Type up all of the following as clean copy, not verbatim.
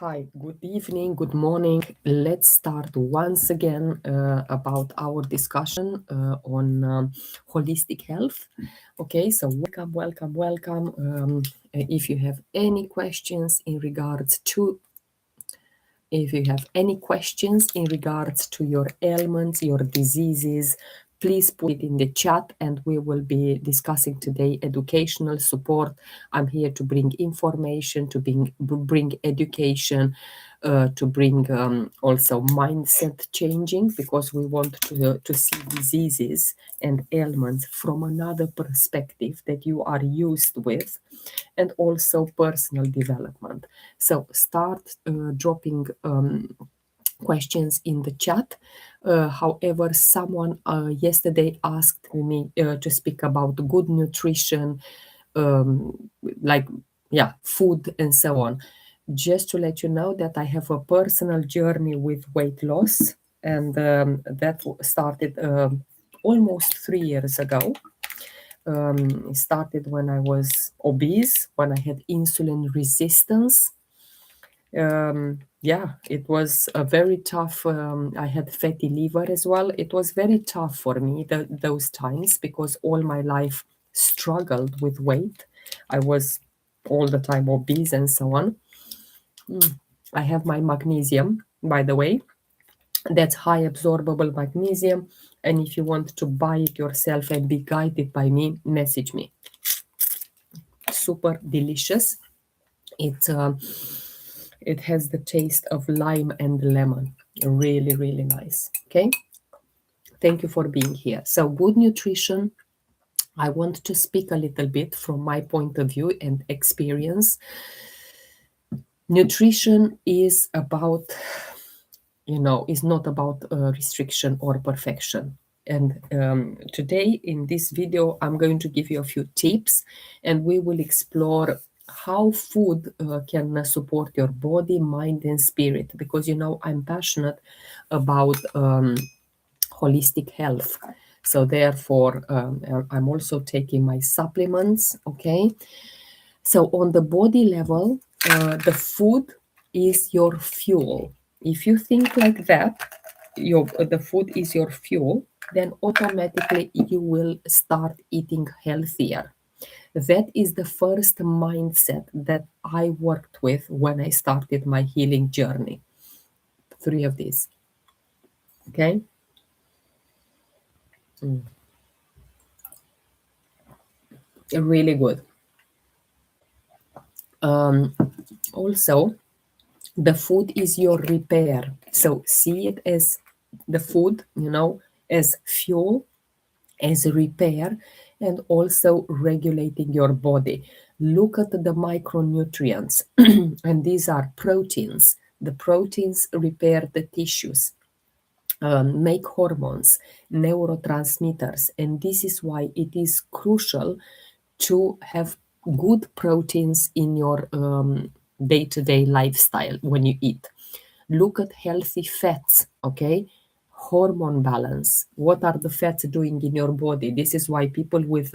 Hi, good evening, good morning. Let's start once again about our discussion on holistic health. Okay, so welcome. If you have any questions in regards to if you have any questions in regards to your ailments, your diseases, please put it in the chat and we will be discussing today educational support. I'm here to bring information, to bring education, to bring also mindset changing, because we want to see diseases and ailments from another perspective that you are used with, and also personal development. So start dropping questions in the chat. However, someone yesterday asked me to speak about good nutrition, like, yeah, food and so on. Just to let you know that I have a personal journey with weight loss, and that started almost 3 years ago. It started when I was obese, when I had insulin resistance. Yeah, it was a very tough. I had fatty liver as well. It was very tough for me those times, because all my life struggled with weight. I was all the time obese and so on. I have my magnesium, by the way. That's high absorbable magnesium. And if you want to buy it yourself and be guided by me, message me. Super delicious. It has the taste of lime and lemon. Really, really nice. Okay. Thank you for being here. So, good nutrition. I want to speak a little bit from my point of view and experience. Nutrition is about, is not about restriction or perfection. And today in this video, I'm going to give you a few tips, and we will explore how food can support your body, mind, and spirit. Because, I'm passionate about holistic health. So therefore, I'm also taking my supplements. Okay. So on the body level, the food is your fuel. If you think like that, the food is your fuel, then automatically you will start eating healthier. That is the first mindset that I worked with when I started my healing journey. Three of these. Okay. Really good. Also, the food is your repair. So see it as the food, as fuel, as repair, and also regulating your body. Look at the micronutrients, and these are proteins. The proteins repair the tissues, make hormones, neurotransmitters, and this is why it is crucial to have good proteins in your day-to-day lifestyle when you eat. Look at healthy fats, okay? Hormone balance. What are the fats doing in your body? This is why people with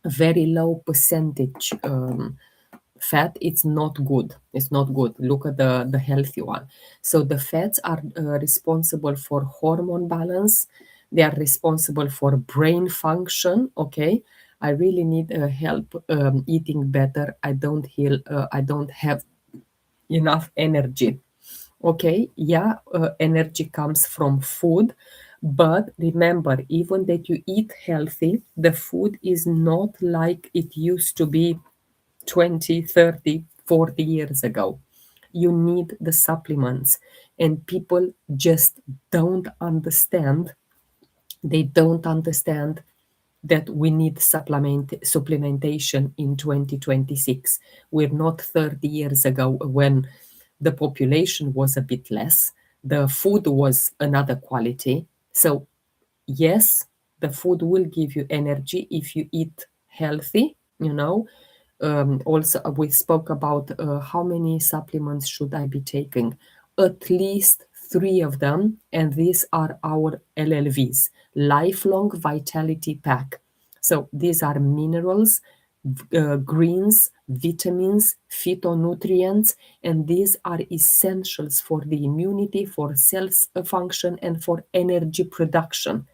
very low percentage fat, it's not good. Look at the healthy one. So the fats are responsible for hormone balance. They are responsible for brain function. Okay, I really need help eating better. I don't have enough energy. Okay, yeah, energy comes from food, but remember, even that you eat healthy, the food is not like it used to be 20, 30, 40 years ago. You need the supplements, and people just don't understand. They don't understand that we need supplementation in 2026. We're not 30 years ago when the population was a bit less, the food was another quality. So yes, the food will give you energy if you eat healthy. Also, we spoke about how many supplements should I be taking. At least 3 of them, and these are our LLVs, lifelong vitality pack. So these are minerals, greens, vitamins, phytonutrients, and these are essentials for the immunity, for cell function, and for energy production.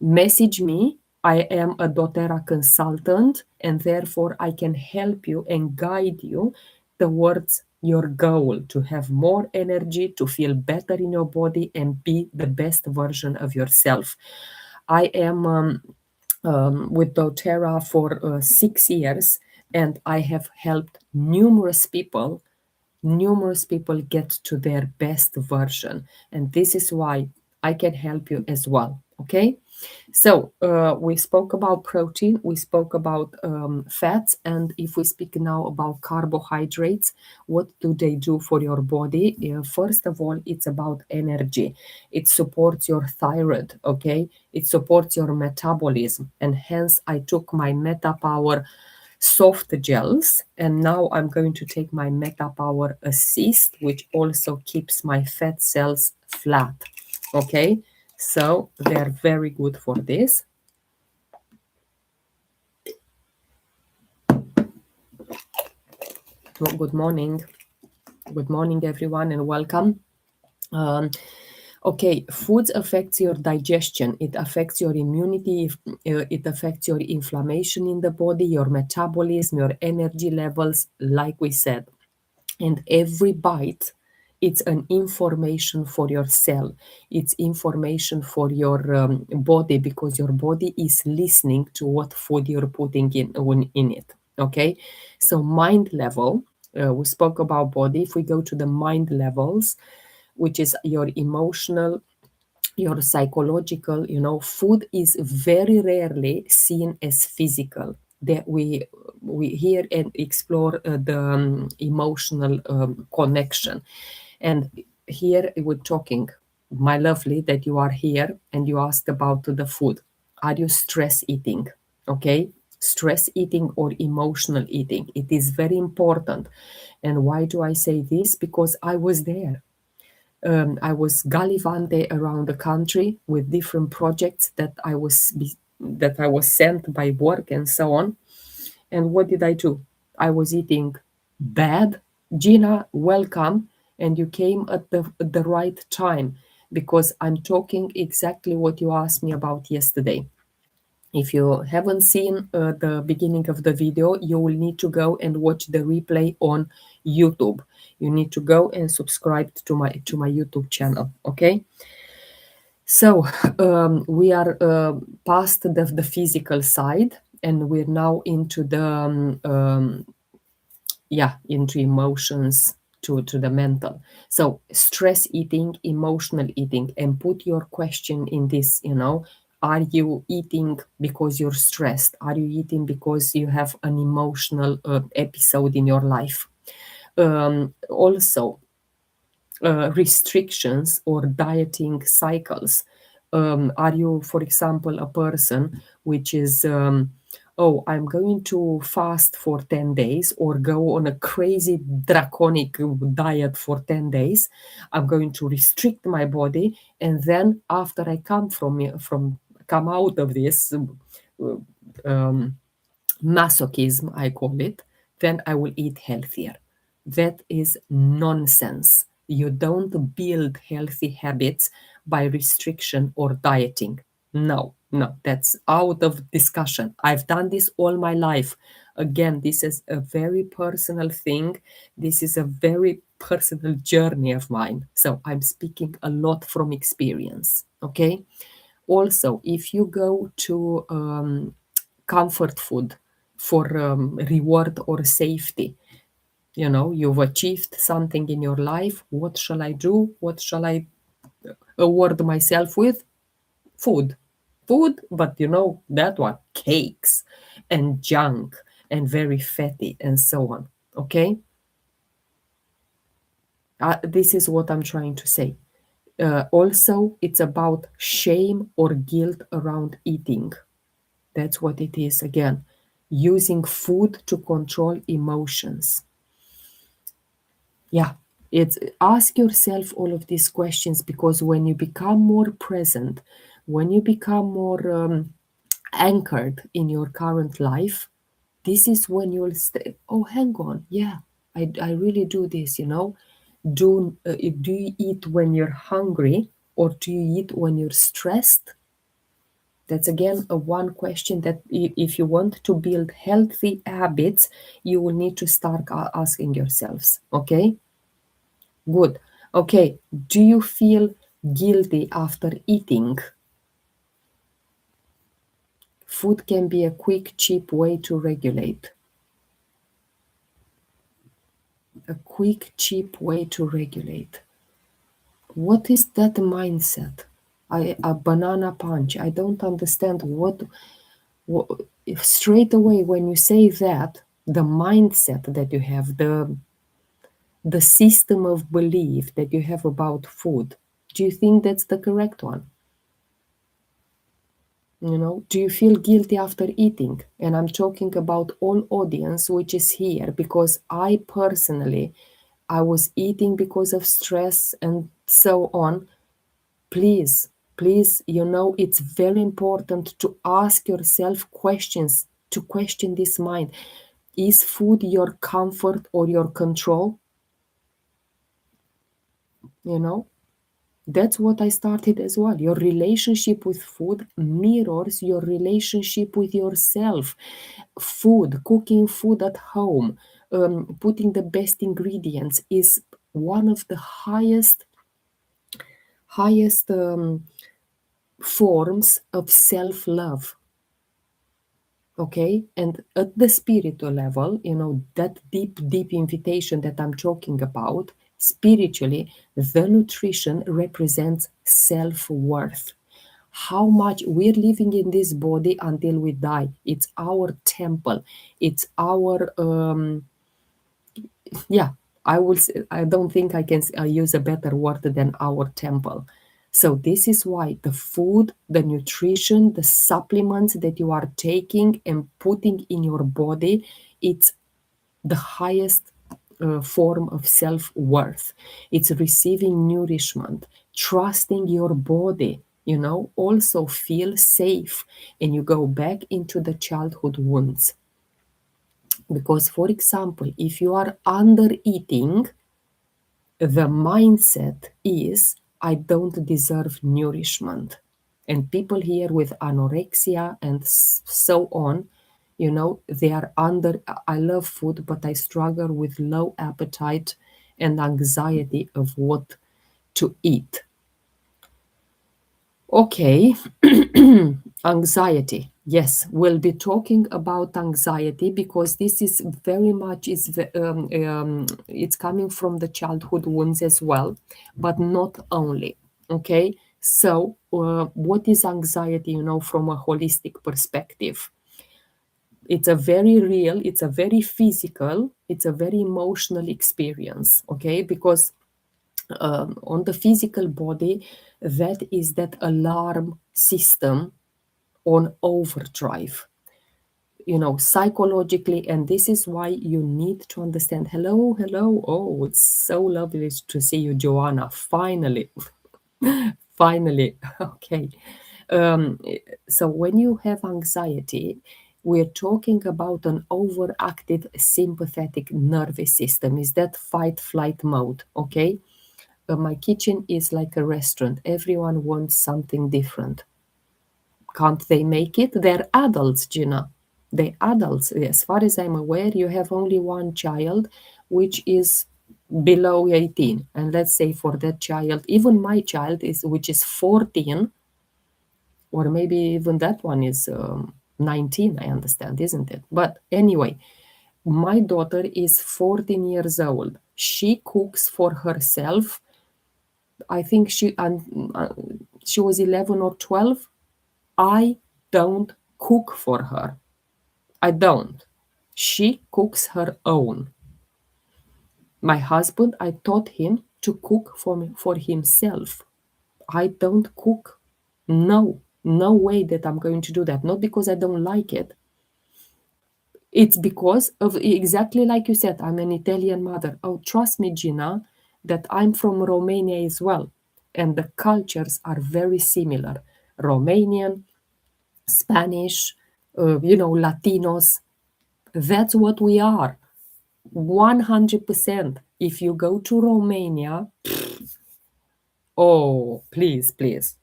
Message me. I am a doTERRA consultant, and therefore I can help you and guide you towards your goal to have more energy, to feel better in your body, and be the best version of yourself. I am with doTERRA for 6 years, and I have helped numerous people get to their best version. And this is why I can help you as well. Okay. So we spoke about protein, we spoke about fats, and if we speak now about carbohydrates, what do they do for your body? First of all, it's about energy. It supports your thyroid, okay? It supports your metabolism, and hence I took my MetaPower soft gels, and now I'm going to take my MetaPower Assist, which also keeps my fat cells flat, okay? So they're very good for this. Well, good morning. Good morning, everyone, and welcome. Okay, foods affects your digestion. It affects your immunity. It affects your inflammation in the body, your metabolism, your energy levels, like we said. And every bite, it's an information for your cell. It's information for your body, because your body is listening to what food you're putting in it. Okay, so mind level. We spoke about body. If we go to the mind levels, which is your emotional, your psychological, food is very rarely seen as physical. That we hear and explore the emotional connection. And here we're talking, my lovely, that you are here and you asked about the food. Are you stress eating? Okay, stress eating or emotional eating, it is very important. And why do I say this? Because I was there. I was gallivante around the country with different projects that I was sent by work and so on. And what did I do? I was eating bad. Gina, welcome, and you came at the right time, because I'm talking exactly what you asked me about yesterday. If you haven't seen the beginning of the video, you will need to go and watch the replay on YouTube. You need to go and subscribe to my YouTube channel. Okay. So we are past the physical side, and we're now into the into emotions, to the mental. So stress eating, emotional eating, and put your question in this, are you eating because you're stressed? Are you eating because you have an emotional episode in your life? Also, restrictions or dieting cycles. Are you, for example, a person which is, oh, I'm going to fast for 10 days or go on a crazy draconic diet for 10 days. I'm going to restrict my body. And then after I come out of this masochism, I call it, then I will eat healthier. That is nonsense. You don't build healthy habits by restriction or dieting. No, that's out of discussion. I've done this all my life. Again, this is a very personal thing. This is a very personal journey of mine. So I'm speaking a lot from experience. Okay. Also, if you go to comfort food for reward or safety, you've achieved something in your life. What shall I do? What shall I award myself with? Food. Food, but that one, cakes and junk and very fatty and so on. Okay? This is what I'm trying to say. Also, it's about shame or guilt around eating. That's what it is again. Using food to control emotions. Yeah, it's ask yourself all of these questions, because when you become more present, when you become more anchored in your current life, This is when you'll say, oh, hang on, yeah, I really do this, Do you eat when you're hungry, or do you eat when you're stressed? That's again a one question that if you want to build healthy habits, you will need to start asking yourselves. Okay, good. Okay, do you feel guilty after eating? Food can be a quick, cheap way to regulate. A quick, cheap way to regulate. What is that mindset? A banana punch. I don't understand what if straight away when you say that, the mindset that you have, the system of belief that you have about food, do you think that's the correct one? Do you feel guilty after eating? And I'm talking about all audience which is here, because I personally, I was eating because of stress and so on. Please, please, it's very important to ask yourself questions, to question this mind. Is food your comfort or your control? You know, that's what I started as well. Your relationship with food mirrors your relationship with yourself. Food, cooking food at home, putting the best ingredients is one of the highest forms of self-love. Okay, and at the spiritual level, that deep invitation that I'm talking about, spiritually, the nutrition represents self-worth. How much we're living in this body until we die, it's our temple, it's our yeah, I don't think I can use a better word than our temple. So this is why the food, the nutrition, the supplements that you are taking and putting in your body, it's the highest form of self-worth. It's receiving nourishment, trusting your body, also feel safe, and you go back into the childhood wounds. Because, for example, if you are under eating, the mindset is, I don't deserve nourishment. And people here with anorexia and so on, they are under, I love food, but I struggle with low appetite and anxiety of what to eat. Okay, anxiety. Yes, we'll be talking about anxiety because this is very much it's coming from the childhood wounds as well, but not only. Okay, so what is anxiety? From a holistic perspective, it's a very real, it's a very physical, it's a very emotional experience. Okay, because on the physical body, that is that alarm system on overdrive, psychologically. And this is why you need to understand. Hello. Oh, it's so lovely to see you, Joanna. Finally. Finally. Okay. um, so when you have anxiety, we're talking about an overactive sympathetic nervous system. Is that fight flight mode? Okay. My kitchen is like a restaurant. Everyone wants something different. Can't they make it? They're adults, Gina. They're adults. As far as I'm aware, you have only one child, which is below 18. And let's say for that child, even my child which is 14, or maybe even that one is 19, I understand, isn't it? But anyway, my daughter is 14 years old. She cooks for herself. I think she was 11 or 12. I don't cook for her. I don't. She cooks her own. My husband, I taught him to cook for himself. I don't cook. No way that I'm going to do that. Not because I don't like it. It's because of exactly like you said, I'm an Italian mother. Oh, trust me, Gina, that I'm from Romania as well. And the cultures are very similar. Romanian, Spanish, Latinos, That's what we are. 100%. If you go to Romania, oh, please, please.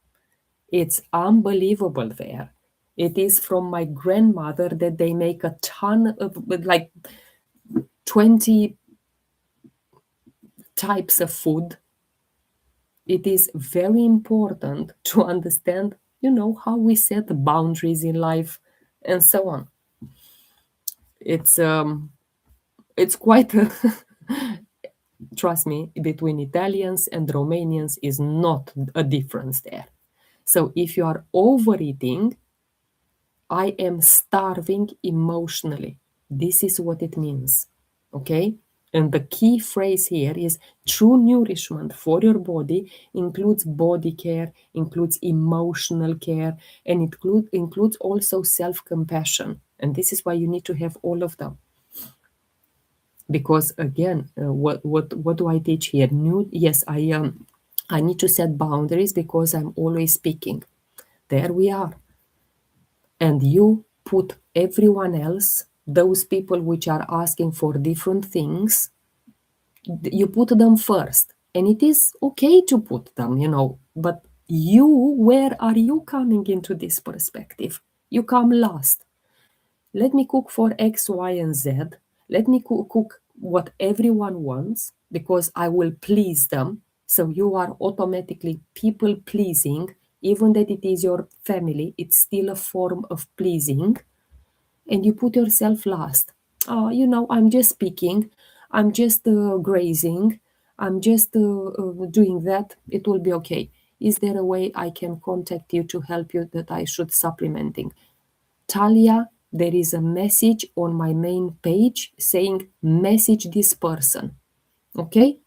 It's unbelievable there. It is from my grandmother that they make a ton of, like 20 types of food. It is very important to understand, how we set the boundaries in life and so on. It's quite a trust me, between Italians and Romanians is not a difference there. So if you are overeating, I am starving emotionally. This is what it means. Okay? And the key phrase here is true nourishment for your body includes body care, includes emotional care, and it includes also self-compassion. And this is why you need to have all of them. Because again, what do I teach here? Yes, I need to set boundaries because I'm always speaking. There we are. And you put everyone else, those people which are asking for different things, you put them first. And it is okay to put them, but where are you coming into this perspective? You come last. Let me cook for X, Y, and Z. Let me cook what everyone wants because I will please them. So you are automatically people pleasing, even that it is your family, it's still a form of pleasing. And you put yourself last. I'm just speaking, I'm just grazing, I'm just doing that. It will be okay. Is there a way I can contact you to help you that I should supplementing? Talia, there is a message on my main page saying message this person. Okay?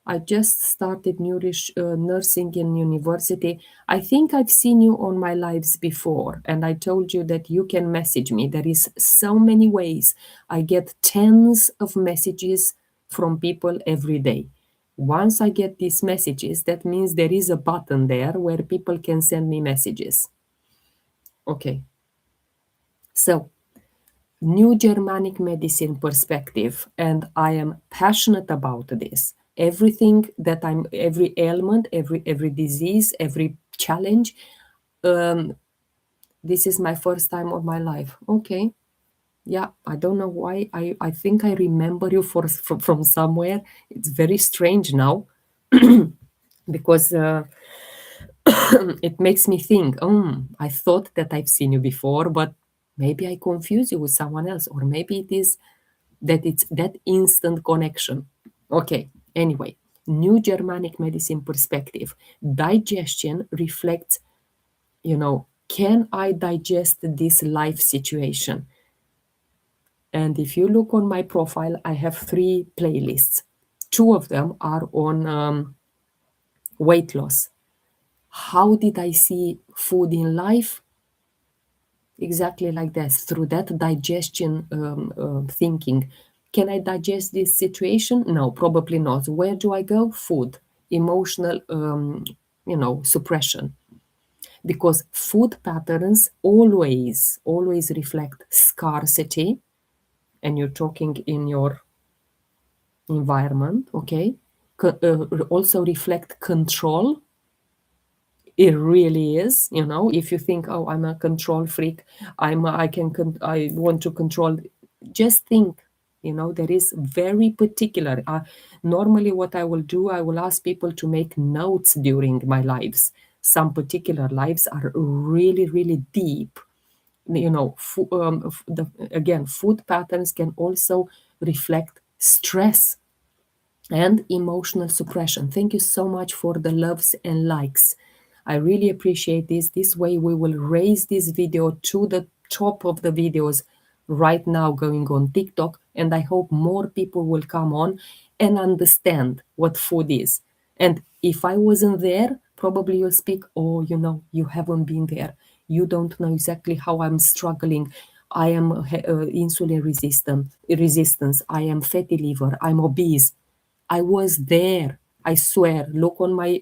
I just started nursing in university. I think I've seen you on my lives before, and I told you that you can message me. There is so many ways. I get tens of messages from people every day. Once I get these messages, that means there is a button there where people can send me messages. Okay. So, new Germanic medicine perspective, and I am passionate about this. Everything that every ailment, every disease, every challenge, this is my first time of my life. Okay. Yeah, I don't know why. I think I remember you from somewhere. It's very strange now because it makes me think, I thought that I've seen you before, but maybe I confuse you with someone else, or maybe it's that instant connection. Okay, anyway, new Germanic medicine perspective. Digestion reflects, can I digest this life situation? And if you look on my profile, I have 3 playlists. 2 of them are on weight loss. How did I see food in life? Exactly like that, through that digestion thinking. Can I digest this situation? No, probably not. Where do I go? Food, emotional, suppression. Because food patterns always reflect scarcity, and you're talking in your environment, okay? Also reflect control. It really is, if you think, oh, I'm a control freak, I want to control. Just think, there is very particular. Normally what I will do, I will ask people to make notes during my lives. Some particular lives are really, really deep. Again, food patterns can also reflect stress and emotional suppression. Thank you so much for the loves and likes. I really appreciate this. This way we will raise this video to the top of the videos right now going on TikTok, and I hope more people will come on and understand what food is. And if I wasn't there, probably you'll speak, oh, you haven't been there. You don't know exactly how I'm struggling. I am insulin resistance. I am fatty liver. I'm obese. I was there. I swear. Look on my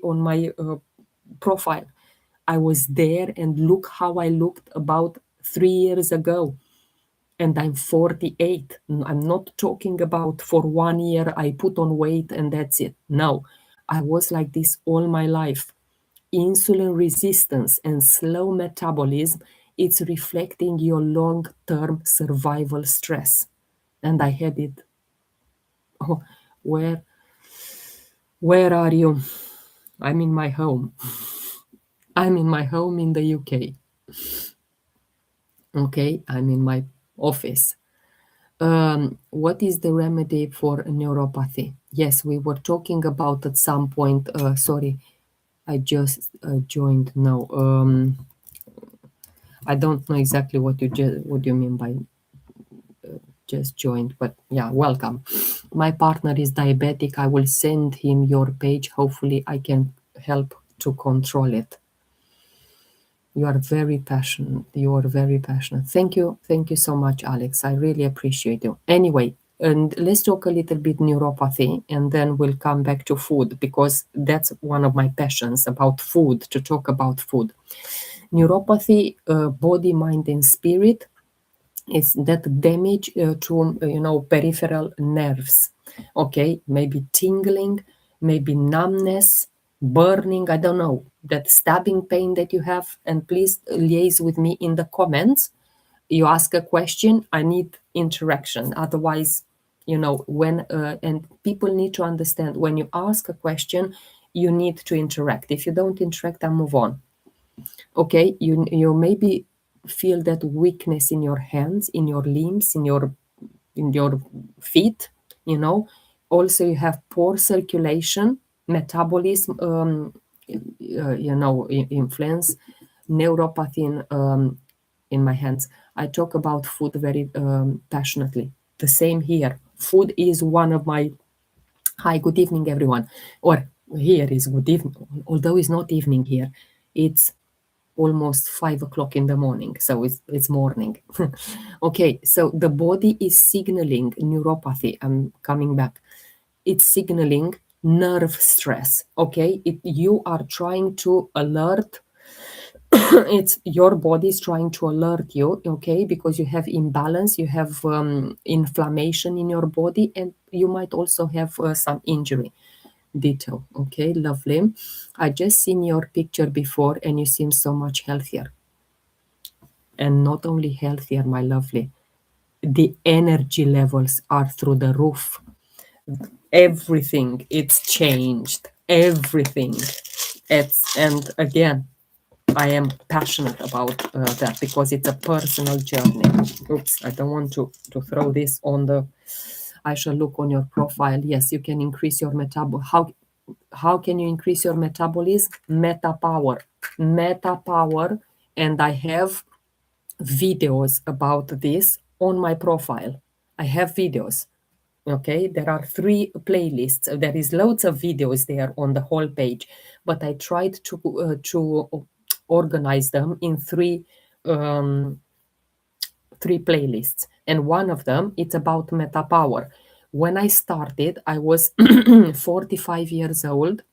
profile. I was there, and look how I looked about 3 years ago. and I'm 48. I'm not talking about for 1 year I put on weight and that's it. No, I was like this all my life. Insulin resistance and slow metabolism, it's reflecting your long-term survival stress. And I had it. Oh, where are you? I'm in my home. I'm in my home in the UK. Okay, I'm in my office. What is the remedy for neuropathy? Yes, we were talking about at some point. Sorry, I just joined now. I don't know exactly what you mean by just joined, but yeah, welcome. My partner is diabetic. I will send him your page. Hopefully, I can help to control it. You are very passionate. You are very passionate. Thank you. Thank you so much, Alex. I really appreciate you. Anyway, and let's talk a little bit neuropathy and then we'll come back to food because that's one of my passions about food, to talk about food. Neuropathy, body, mind, and spirit is that damage to peripheral nerves. Okay, maybe tingling, maybe numbness, burning, I don't know, that stabbing pain that you have. And please liaise with me in the comments. You ask a question, I need interaction, otherwise, when and people need to understand, when you ask a question you need to interact. If you don't interact, I move on. Okay, you maybe feel that weakness in your hands, in your limbs, in your feet. Also you have poor circulation, metabolism, influence, neuropathy in my hands. I talk about food very passionately. The same here. Food is one of my. Hi, good evening, everyone. Or here is good evening, although it's not evening here. It's almost 5 o'clock in the morning, so it's morning. Okay, so the body is signaling neuropathy. I'm coming back. It's signaling nerve stress. Okay, you are trying to alert. It's your body is trying to alert you. Okay, because you have imbalance, you have inflammation in your body, and you might also have some injury. Ditto. Okay, lovely. I just seen your picture before and you seem so much healthier. And not only healthier, my lovely, the energy levels are through the roof. Everything, it's changed. Everything. And again, I am passionate about that because it's a personal journey. Oops, I don't want to throw this on the. I shall look on your profile. Yes, you can increase your How can you increase your metabolism? Meta power. Meta power. And I have videos about this on my profile. I have videos. Okay, there are 3 playlists. There is loads of videos there on the whole page, but I tried to organize them in 3 playlists, and one of them it's about meta power. When I started, I was 45 years old.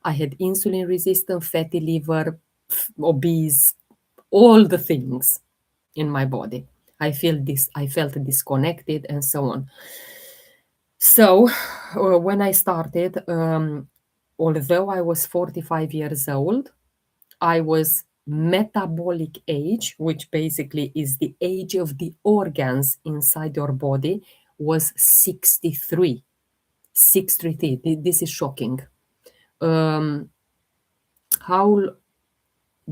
I had insulin resistant, fatty liver, obese, all the things in my body. I felt disconnected and so on. So when I started, although I was 45 years old, I was metabolic age, which basically is the age of the organs inside your body, was 63. 63. This is shocking. How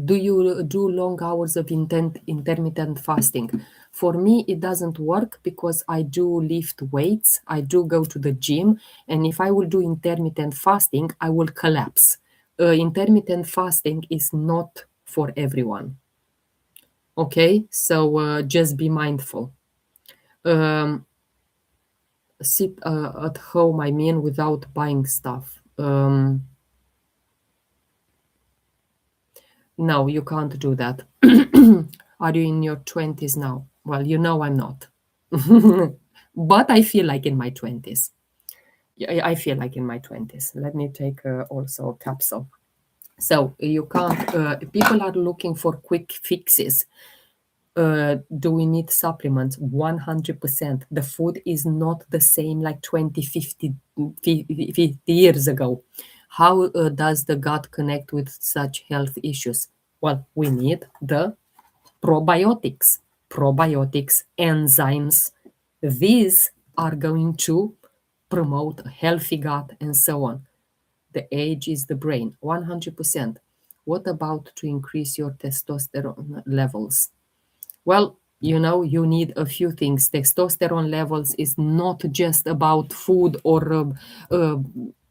do you do long hours of intermittent fasting? For me, it doesn't work because I do lift weights, I do go to the gym, and if I will do intermittent fasting, I will collapse. Intermittent fasting is not for everyone. Okay, so just be mindful. Sit at home, I mean, without buying stuff. No, you can't do that. Are you in your 20s now? Well, I'm not. But I feel like in my 20s. Yeah, I feel like in my 20s. Let me take also a capsule. So you can't, people are looking for quick fixes. Do we need supplements? 100%. The food is not the same like 20, 50 years ago. How does the gut connect with such health issues? Well, we need the probiotics, enzymes. These are going to promote a healthy gut and so on. The age is the brain, 100%. What about to increase your testosterone levels? Well, you need a few things. Testosterone levels is not just about food or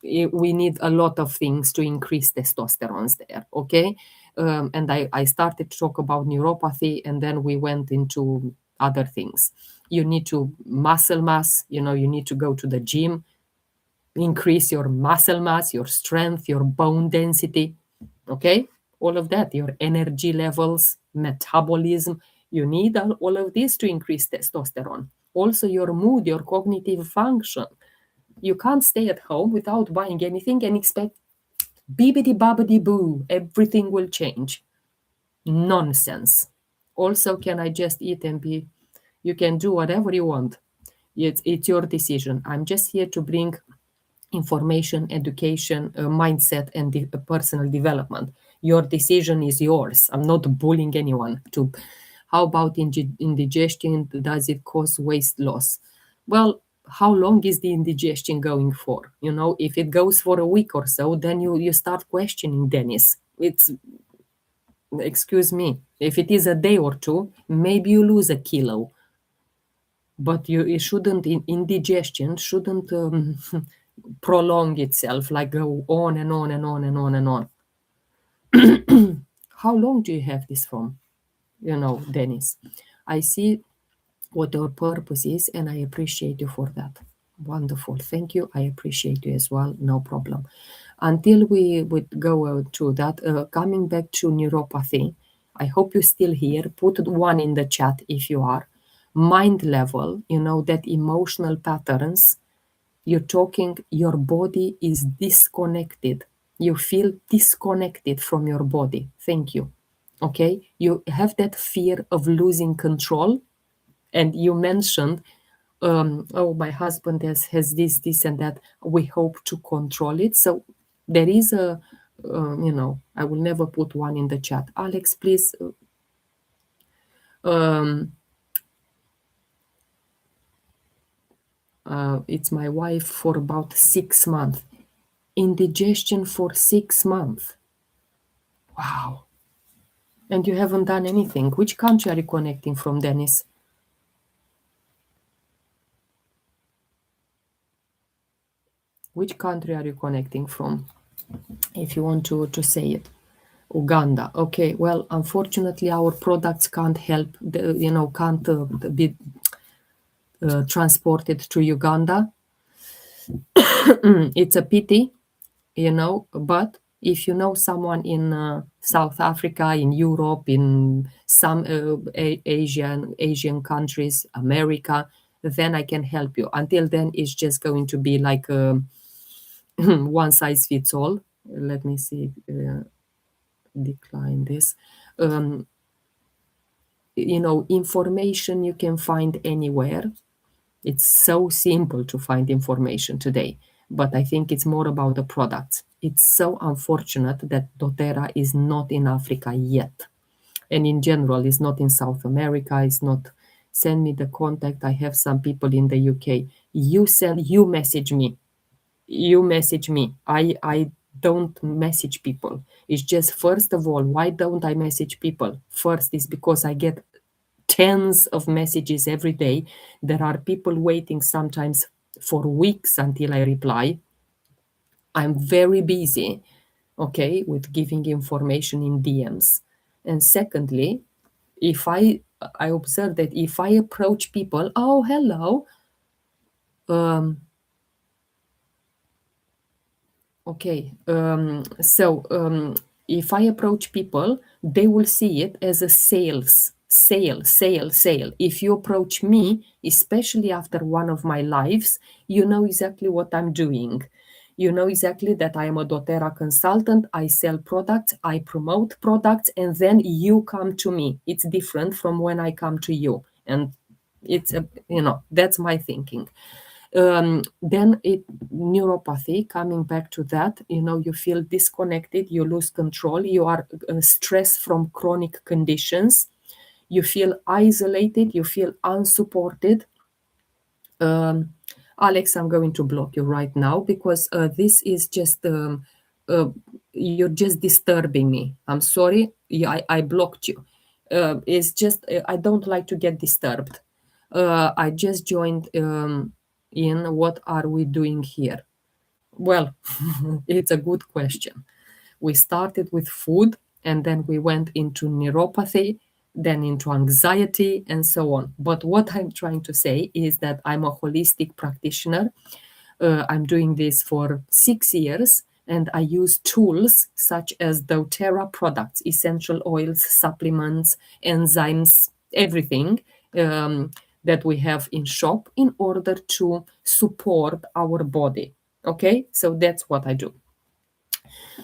we need a lot of things to increase testosterone there, okay? And I started to talk about neuropathy and then we went into other things. You need to muscle mass, you need to go to the gym, increase your muscle mass, your strength, your bone density, okay? All of that, your energy levels, metabolism, you need all of this to increase testosterone. Also, your mood, your cognitive function. You can't stay at home without buying anything and expect bibbidi bobbidi boo, everything will change. Nonsense. Also, can I just eat and be? You can do whatever you want. It's your decision. I'm just here to bring information, education, mindset, and personal development. Your decision is yours. I'm not bullying anyone. How about indigestion? Does it cause weight loss? Well, how long is the indigestion going for? If it goes for a week or so, then you start questioning, Dennis. Excuse me, if it is a day or two, maybe you lose a kilo. But it shouldn't, indigestion shouldn't prolong itself, like go on and on and on and on and on. How long do you have this from? Dennis, I see what your purpose is and I appreciate you for that. Wonderful. Thank you. I appreciate you as well. No problem. Until we would go to that, coming back to neuropathy, I hope you're still here. Put 1 in the chat if you are. Mind level, that emotional patterns. You're talking, your body is disconnected. You feel disconnected from your body. Thank you. Okay? You have that fear of losing control. And you mentioned, my husband has this and that. We hope to control it. So there is I will never put 1 in the chat. Alex, please. It's my wife for about 6 months. Indigestion for 6 months. Wow. And you haven't done anything. Which country are you connecting from, Dennis? Which country are you connecting from? If you want to say it. Uganda. Okay, well, unfortunately, our products can't help, can't be transported to Uganda. It's a pity, but if you know someone in South Africa, in Europe, in some Asian countries, America, then I can help you. Until then, it's just going to be like one size fits all. Let me see. Decline this. Information you can find anywhere. It's so simple to find information today, but I think it's more about the products. It's so unfortunate that doTERRA is not in Africa yet. And in general, it's not in South America. It's not. Send me the contact. I have some people in the UK. You message me. You message me. I don't message people. It's just, first of all, why don't I message people? First is because I get tens of messages every day. There are people waiting sometimes for weeks until I reply. I'm very busy, okay, with giving information in DMs. And secondly, if I observe that if I approach people, oh, hello, okay, if I approach people, they will see it as a sale. If you approach me, especially after one of my lives, you know exactly what I'm doing. You know exactly that I am a doTERRA consultant. I sell products, I promote products, and then you come to me. It's different from when I come to you. And it's that's my thinking. Then neuropathy, coming back to that, you feel disconnected, you lose control, you are stressed from chronic conditions, you feel isolated, you feel unsupported. Alex, I'm going to block you right now because this is just uh, you're just disturbing me. I'm sorry. Yeah, I blocked you. It's just I don't like to get disturbed. I just joined in. What are we doing here? Well, it's a good question. We started with food and then we went into neuropathy, then into anxiety, and so on. But what I'm trying to say is that I'm a holistic practitioner. I'm doing this for 6 years, and I use tools such as doTERRA products, essential oils, supplements, enzymes, everything um, that we have in shop in order to support our body. Okay, so that's what I do.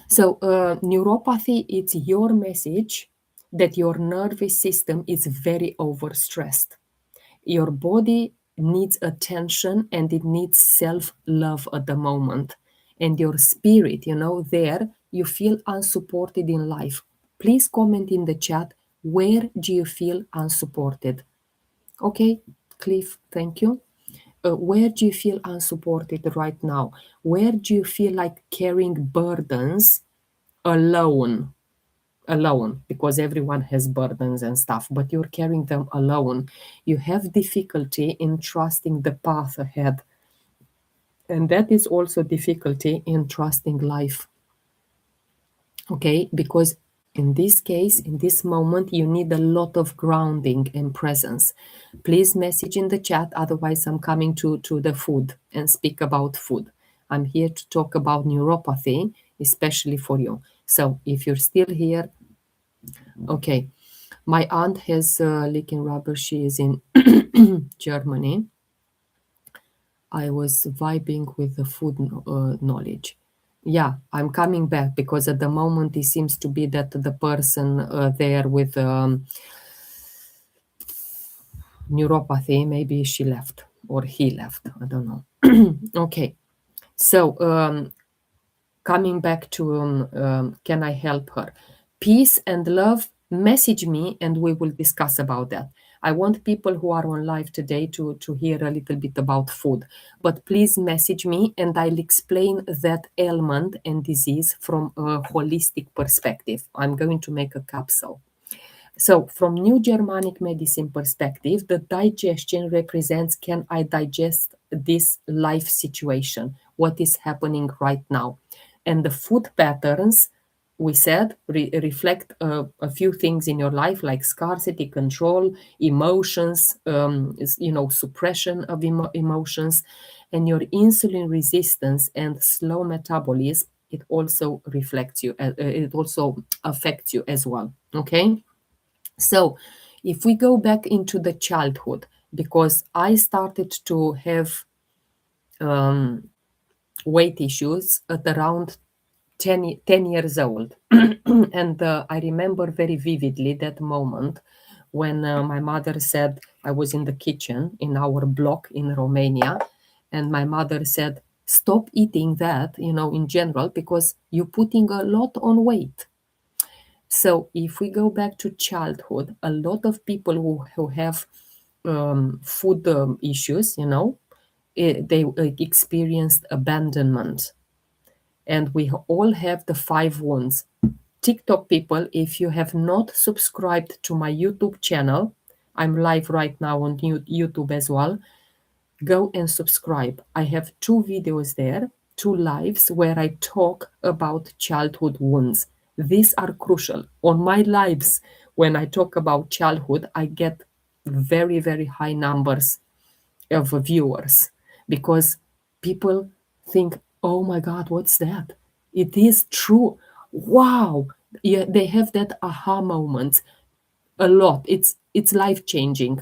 So, neuropathy, it's your message that your nervous system is very overstressed. Your body needs attention and it needs self love at the moment. And your spirit, there you feel unsupported in life. Please comment in the chat, where do you feel unsupported? Okay, Cliff, thank you. Where do you feel unsupported right now? Where do you feel like carrying burdens alone? Alone, because everyone has burdens and stuff, but you're carrying them alone. You have difficulty in trusting the path ahead. And that is also difficulty in trusting life. Okay, because in this case, in this moment, you need a lot of grounding and presence. Please message in the chat, otherwise I'm coming to the food and speak about food. I'm here to talk about neuropathy, especially for you. So if you're still here, okay. My aunt has leaking rubber. She is in Germany. I was vibing with the food knowledge. Yeah, I'm coming back because at the moment it seems to be that the person there with neuropathy, maybe she left or he left. I don't know. Okay, so coming back to can I help her? Peace and love, message me and we will discuss about that. I want people who are on live today to hear a little bit about food, but please message me and I'll explain that ailment and disease from a holistic perspective. I'm going to make a capsule. So, from New Germanic medicine perspective, the digestion represents, can I digest this life situation? What is happening right now? And the food patterns, we said, reflect a few things in your life, like scarcity, control, emotions, suppression of emotions, and your insulin resistance and slow metabolism. It also reflects you. It also affects you as well. Okay. So, if we go back into the childhood, because I started to have um, weight issues at around 10 years old. And I remember very vividly that moment when my mother said, I was in the kitchen in our block in Romania, and my mother said, stop eating that, in general, because you're putting a lot on weight. So if we go back to childhood, a lot of people who have food issues, they experienced abandonment. And we all have the 5 wounds. TikTok people, if you have not subscribed to my YouTube channel, I'm live right now on YouTube as well. Go and subscribe. I have 2 videos there, 2 lives where I talk about childhood wounds. These are crucial. On my lives, when I talk about childhood, I get very, very high numbers of viewers because people think, oh my God, what's that? It is true. Wow. Yeah, they have that aha moment a lot. It's life changing.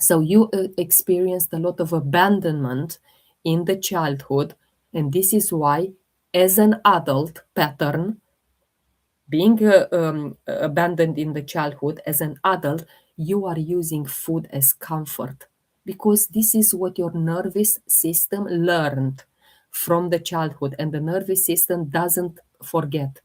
So you experienced a lot of abandonment in the childhood, And this is why, as an adult pattern, being abandoned in the childhood, as an adult, you are using food as comfort, because this is what your nervous system learned from the childhood, and the nervous system doesn't forget.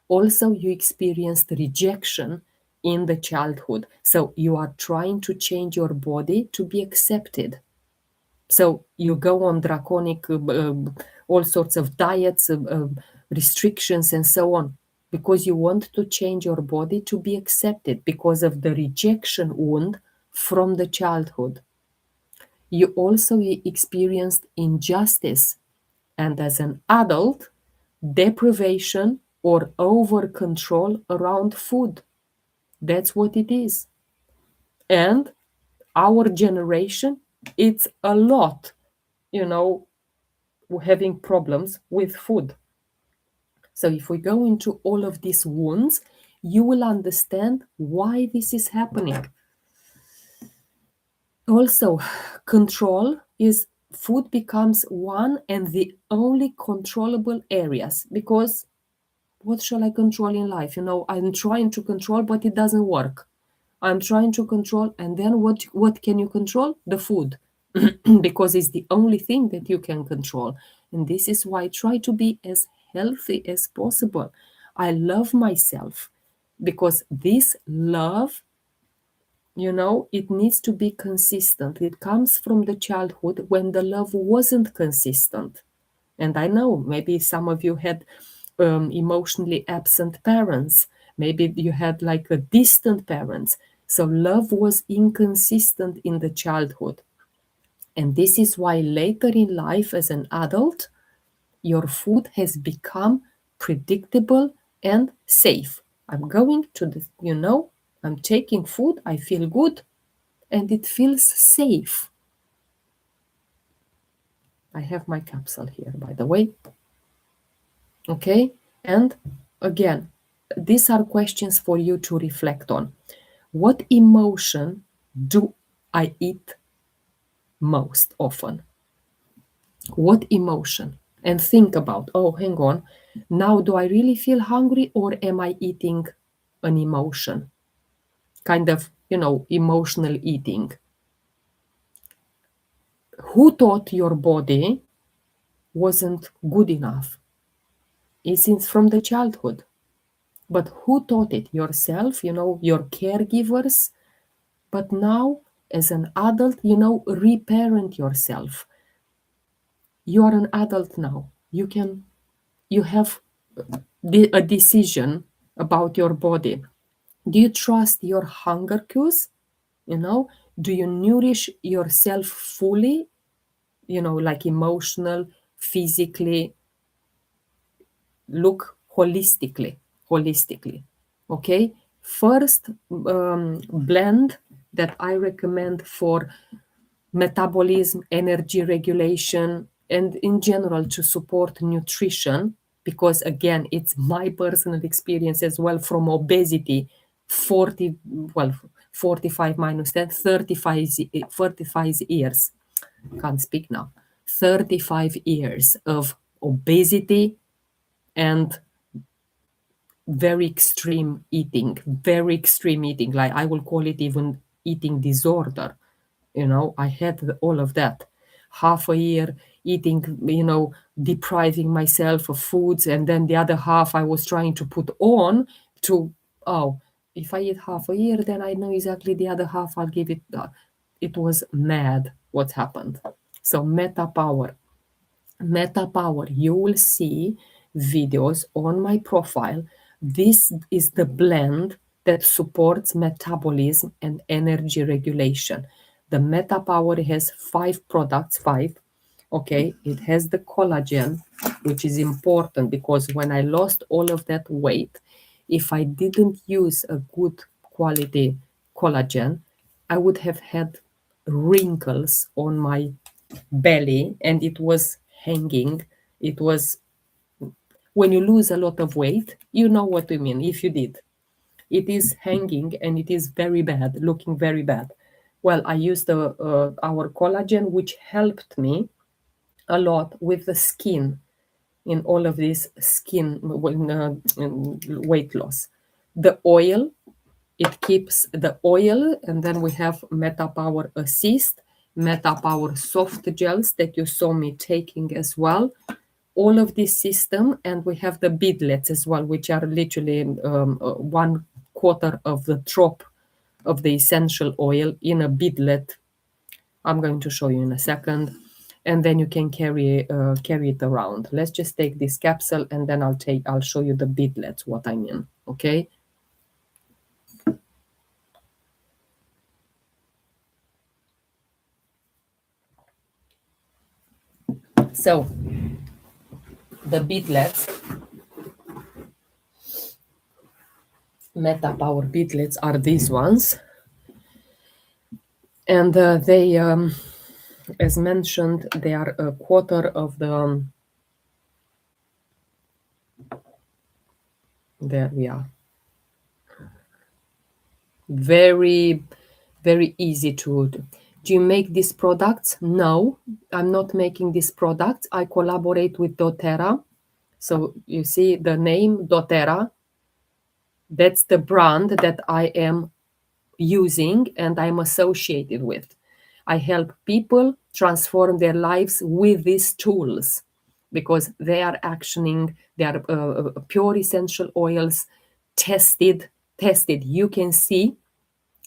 Also, you experienced rejection in the childhood, so you are trying to change your body to be accepted. So you go on draconic, all sorts of diets, restrictions, and so on, because you want to change your body to be accepted because of the rejection wound from the childhood. You also experienced injustice, and as an adult, deprivation or over control around food. That's what it is. And our generation, it's a lot, you know, having problems with food. So if we go into all of these wounds, you will understand why this is happening. Also, control is food becomes one and the only controllable areas, because what shall I control in life? I'm trying to control, but it doesn't work. I'm trying to control, and then what can you control? The food. Because it's the only thing that you can control. And this is why I try to be as healthy as possible. I love myself, because this love, it needs to be consistent. It comes from the childhood when the love wasn't consistent. And I know maybe some of you had emotionally absent parents. Maybe you had like a distant parents. So love was inconsistent in the childhood. And this is why later in life, as an adult, your food has become predictable and safe. I'm going to I'm taking food, I feel good, and it feels safe. I have my capsule here, by the way. Okay? And again, these are questions for you to reflect on. What emotion do I eat most often? What emotion? And think about, oh, hang on, now do I really feel hungry, or am I eating an emotion? Kind of, emotional eating. Who taught your body wasn't good enough? It's from the childhood. But who taught it? Yourself, your caregivers. But now, as an adult, reparent yourself. You are an adult now. You have a decision about your body. Do you trust your hunger cues? Do you nourish yourself fully? Like emotional, physically, look holistically. Okay. First blend that I recommend for metabolism, energy regulation, and in general to support nutrition, because again, it's my personal experience as well from obesity, 45 minus 10, 35 years, can't speak now, 35 years of obesity and very extreme eating, like I will call it even eating disorder. I had all of that. Half a year eating, depriving myself of foods, and then the other half I was trying to put on to, oh, if I eat half a year, then I know exactly the other half I'll give it. It was mad what happened. So Meta Power, you will see videos on my profile. This is the blend that supports metabolism and energy regulation. The Meta Power has 5 products, 5. Okay, it has the collagen, which is important because when I lost all of that weight, if I didn't use a good quality collagen, I would have had wrinkles on my belly, and it was hanging. It was, when you lose a lot of weight, you know what I mean. If you did, it is hanging and it is very bad, looking very bad. Well, I used our collagen, which helped me a lot with the skin in all of this skin weight loss. The oil, it keeps the oil, and then we have MetaPower Assist, MetaPower soft gels that you saw me taking as well. All of this system, and we have the beadlets as well, which are literally 1/4 of the drop of the essential oil in a beadlet. I'm going to show you in a second, and then you can carry it around. Let's just take this capsule, and then I'll show you the beadlets, what I mean. Okay. So the beadlets, MetaPower beadlets, are these ones, and they, as mentioned, they are 1/4 of the. There we are. Very, very easy to do. Do you make these products? No, I'm not making these products. I collaborate with doTERRA. So you see the name doTERRA. That's the brand that I am using and I'm associated with. I help people transform their lives with these tools because they are actioning, they are pure essential oils, tested. You can see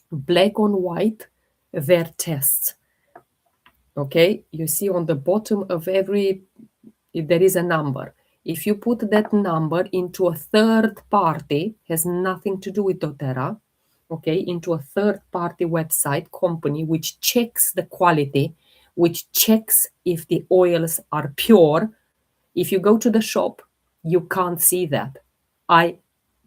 black on white their tests. Okay, you see on the bottom of every, there is a number. If you put that number into a third party, has nothing to do with doTERRA, okay, into a third party website company which checks the quality, which checks if the oils are pure. If you go to the shop, you can't see that.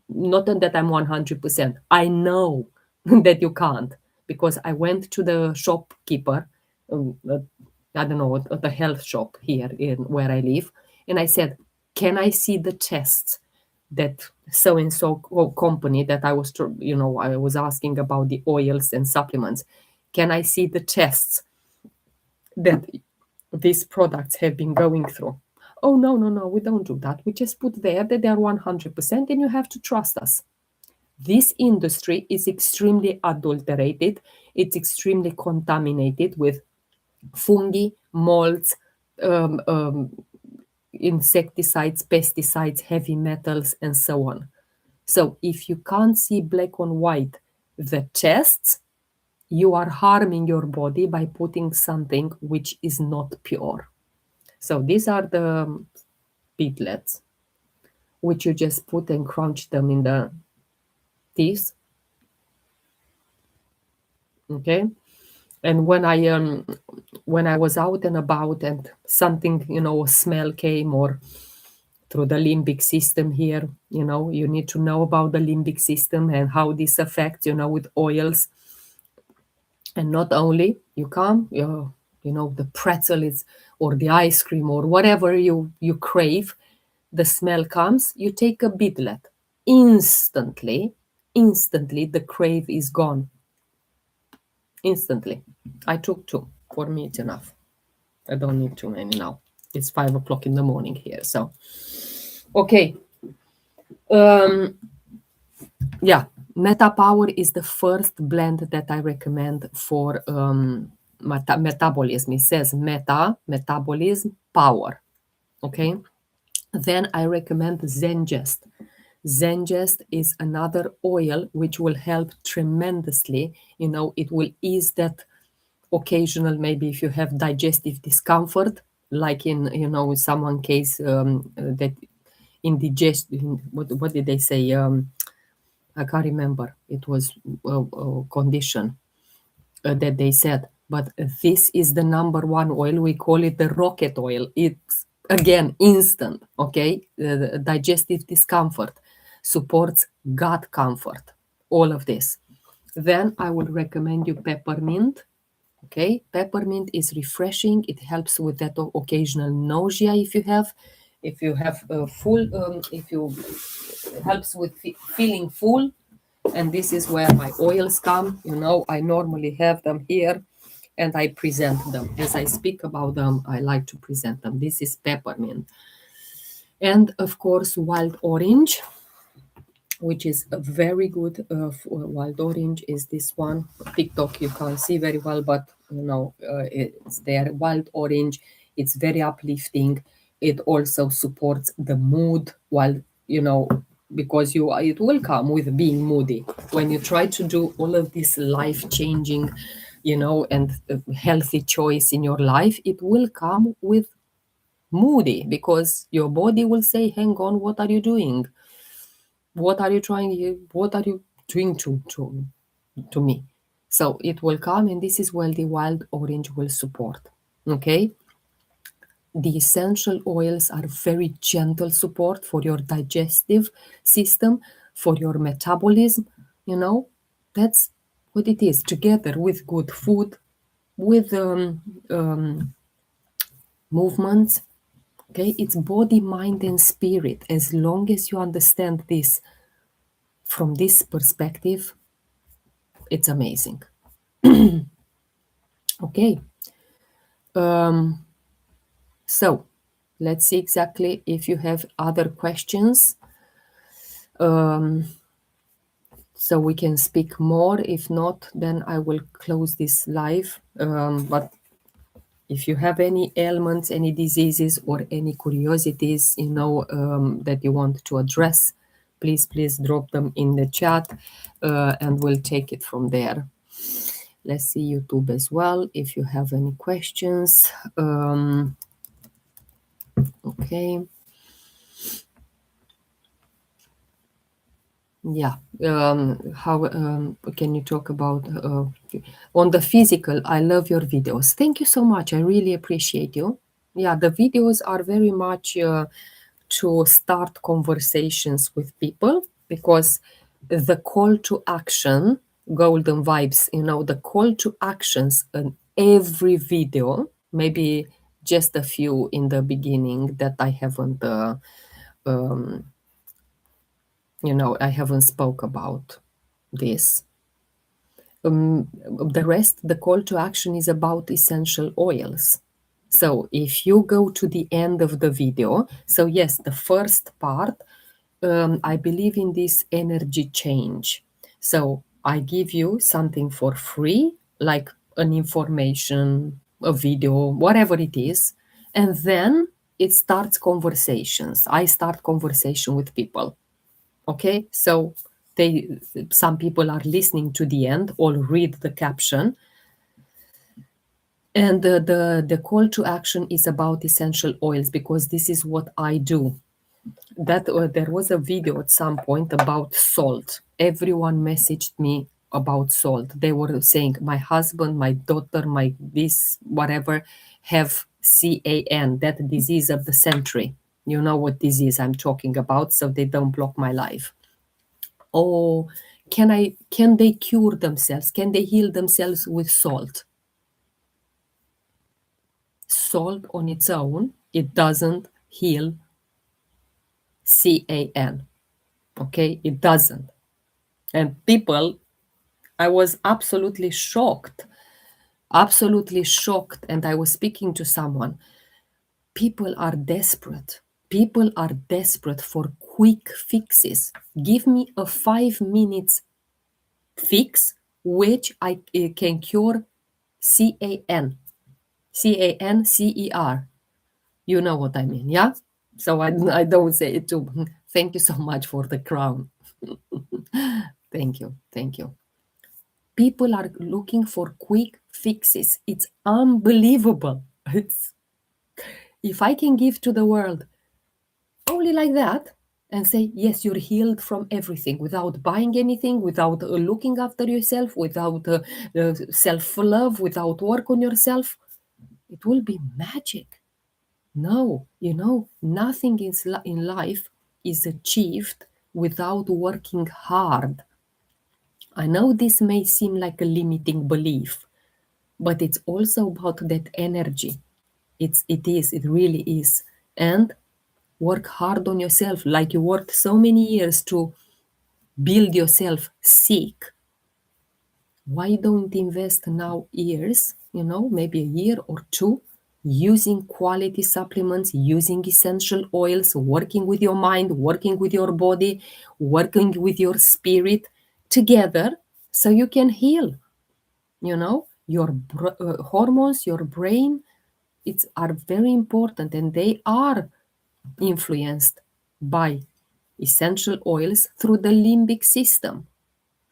Not that I'm 100%. I know that you can't because I went to the shopkeeper, I don't know, at the health shop here in where I live, and I said, "Can I see the tests that so and so company that I was, I was asking about the oils and supplements? Can I see the tests that these products have been going through?" "Oh, no, we don't do that. We just put there that they are 100% and you have to trust us." This industry is extremely adulterated. It's extremely contaminated with fungi, molds, insecticides, pesticides, heavy metals, and so on. So if you can't see black on white the tests, you are harming your body by putting something which is not pure. So these are the beadlets, which you just put and crunch them in the teeth. Okay. And when I was out and about and something, a smell came, or through the limbic system here, you need to know about the limbic system and how this affects, with oils. And not only you come, the pretzel is, or the ice cream or whatever you crave, the smell comes, you take a beadlet. Instantly, the crave is gone. Instantly. I took 2. For me, it's enough. I don't need too many now. It's 5 o'clock in the morning here. So, okay. Yeah, MetaPower is the first blend that I recommend for metabolism. It says metabolism, power. Okay. Then I recommend Zengest. Zengest is another oil which will help tremendously. It will ease that occasional, maybe if you have digestive discomfort, like in someone case that indigestion, what did they say? I can't remember. It was a condition that they said. But this is the number one oil. We call it the rocket oil. It's, again, instant, okay? The digestive discomfort, supports gut comfort, all of this. Then I would recommend you peppermint. Okay, peppermint is refreshing. It helps with that occasional nausea if you have if you helps with feeling full. And this is where my oils come. I normally have them here and I present them. As I speak about them, I like to present them. This is peppermint. And of course, wild orange, which is a very good wild orange is this one. TikTok you can't see very well, but it's there. Wild orange, it's very uplifting. It also supports the mood, while because it will come with being moody when you try to do all of this life changing and healthy choice in your life. It will come with moody, because your body will say, hang on, what are you doing? What are you doing to me? So it will come, and this is where the wild orange will support. Okay, the essential oils are very gentle support for your digestive system, for your metabolism. That's what it is, together with good food, with movements. Okay, it's body, mind, and spirit. As long as you understand this from this perspective, it's amazing. Okay. So let's see exactly if you have other questions. So we can speak more. If not, then I will close this live. But if you have any ailments, any diseases, or any curiosities, that you want to address, please drop them in the chat, and we'll take it from there. Let's see YouTube as well, if you have any questions. Okay. Yeah. How can you talk about on the physical? I love your videos. Thank you so much. I really appreciate you. Yeah, the videos are very much to start conversations with people, because the call to action, golden vibes, the call to actions in every video, maybe just a few in the beginning that I haven't I haven't spoke about this. The rest, the call to action is about essential oils. So if you go to the end of the video, so yes, the first part, I believe in this energy change. So I give you something for free, like an information, a video, whatever it is, and then it starts conversations. I start conversation with people. Okay, so some people are listening to the end or read the caption, and the call to action is about essential oils, because this is what I do. That there was a video at some point about salt. Everyone messaged me about salt. They were saying, my husband, my daughter, my this whatever have CAN, that disease of the century. You know what disease I'm talking about, so they don't block my life. Oh, can they cure themselves? Can they heal themselves with salt? Salt on its own, it doesn't heal CAN. Okay, it doesn't. And people, I was absolutely shocked. And I was speaking to someone. People are desperate. People are desperate for quick fixes. Give me a 5 minutes fix which I can cure CAN. CANCER. You know what I mean, yeah? So I don't say it too. Thank you so much for the crown. Thank you. People are looking for quick fixes. It's unbelievable. If I can give to the world only like that and say, yes, you're healed from everything, without buying anything, without looking after yourself, without self-love, without work on yourself, it will be magic. No, nothing in life is achieved without working hard. I know this may seem like a limiting belief, but it's also about that energy. It really is. And work hard on yourself, like you worked so many years to build yourself sick. Why don't invest now years maybe a year or two, using quality supplements, using essential oils, working with your mind, working with your body, working with your spirit together so you can heal. Your hormones, your brain, are very important, and they are influenced by essential oils through the limbic system,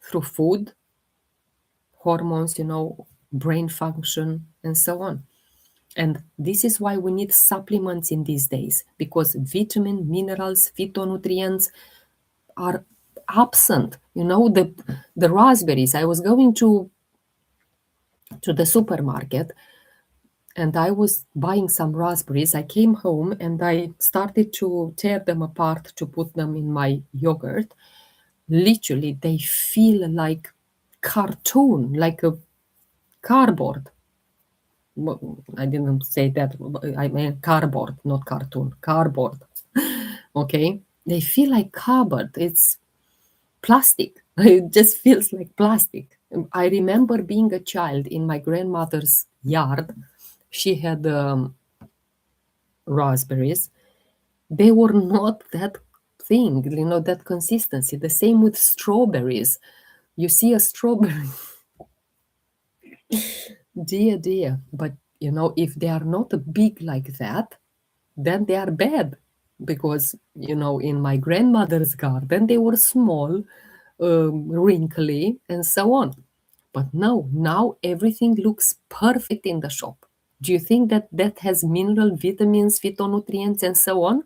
through food, hormones, brain function, and so on. And this is why we need supplements in these days, because vitamin, minerals, phytonutrients are absent. The raspberries. I was going to the supermarket and I was buying some raspberries. I came home and I started to tear them apart to put them in my yogurt. Literally, they feel like cartoon, like a cardboard. I didn't say that. I mean cardboard, not cartoon. Cardboard. Okay, they feel like cardboard. It's plastic. It just feels like plastic. I remember being a child in my grandmother's yard. She had raspberries. They were not that thing, that consistency. The same with strawberries. You see a strawberry, dear, dear. But, if they are not big like that, then they are bad. Because, in my grandmother's garden, they were small, wrinkly, and so on. But no, now everything looks perfect in the shop. Do you think that has mineral, vitamins, phytonutrients, and so on?